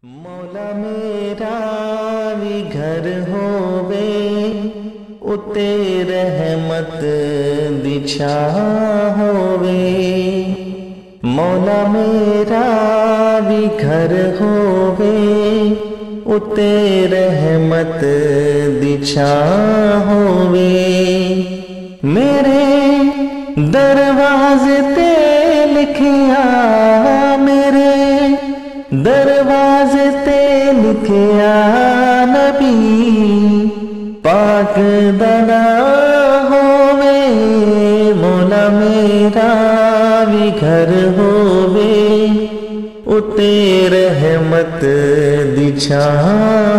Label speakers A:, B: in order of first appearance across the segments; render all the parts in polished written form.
A: मौला मेरा भी घर होवे उते रहमत दिछा होवे। मौला मेरा भी घर होवे उते रहमत दिछा होवे। मेरे दरवाजे ते लिखिया, मेरे दरवाजे ते लिखिया नबी पाक दना होवे। मौला मेरा भी घर होवे उते रहमत दिछा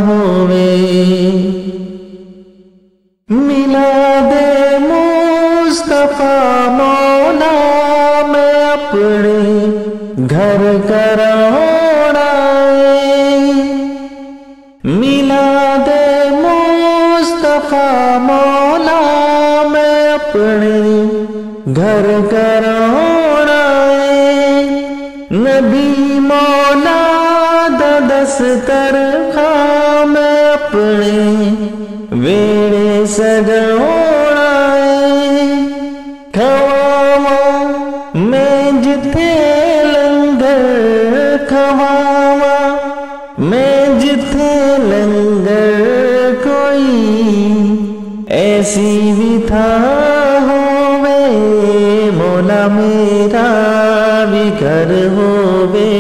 A: होवे। मिलादे मुस्तफा मौला मैं अपने घर कराना है। मिलादे मुस्तफा मौला मैं अपने घर कराना है। नबी मौला दा दस्तर खां मैं अपने वेड़े सजाना है। खवावा मैं जिथे लंगर, खवावा मैं जिथे लंगर कोई ऐसी भी था होवे। मौला मेरा भी घर होवे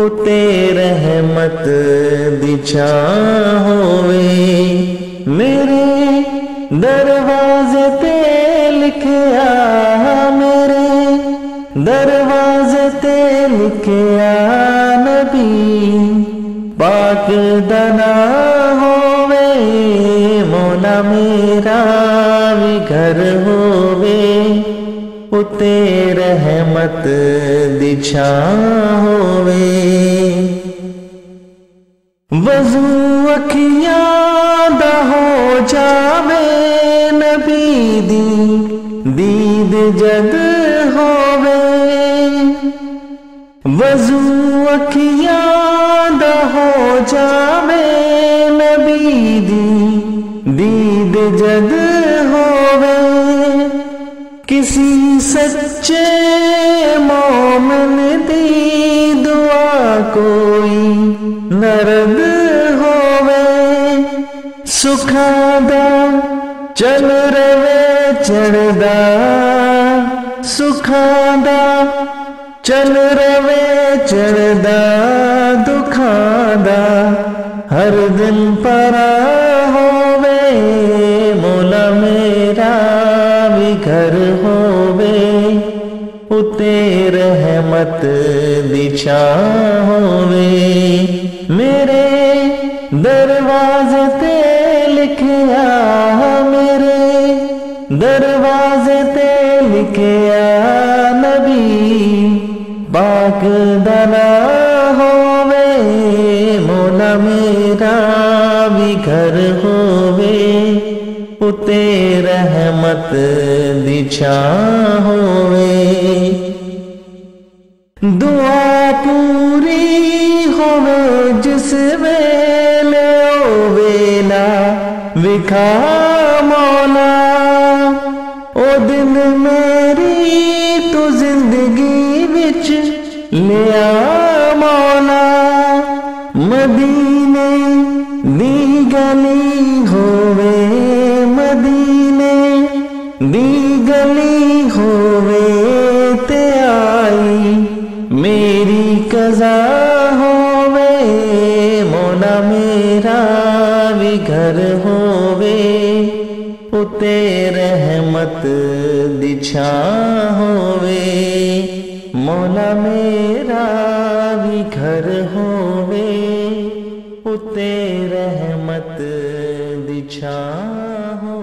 A: उते रहमत दिछा होवे। मेरे दरवाजे ते लिखिया, मेरे दरवाजे ते लिखिया नबी पाक दना होवे। मौला मेरा भी घर होवे उते रहमत दिछा होवे। वज़ू अखियां दा हो जावे नबी दी दीद जद होवे। वज़ू अखियां दा हो जावे नबी दी दीद जद होवे। किसी सच्चे मोमिन दी दुआ कोई नरद होवे। सुखा दा चल रवे चढ़दा, सुखा दा चल रवे चढ़दा, दुखा दा हर दिन परा होवे। मौला मेरा भी घर होवे उते रहमत दिछा होवे। मेरे दरवाजे ते लिखिया, मेरे दरवाजे ते लिखिया नबी पाक दना होवे। मौला मेरा भी घर होवे उते रहमत दिछा होवे। दुआ पूरी होवे जिस वेले ओ वेला विखा मौला। ओ दिन मेरी तू जिंदगी विच लिया मौला। मदीने दी गली होवे, मदीने दी गली होवे ते आई मेरी कज़ा होवे। मौला मेरा भी घर होवे उते रहमत दिछा होवे। मौला मेरा भी घर होवे उते रहमत दिछा हो।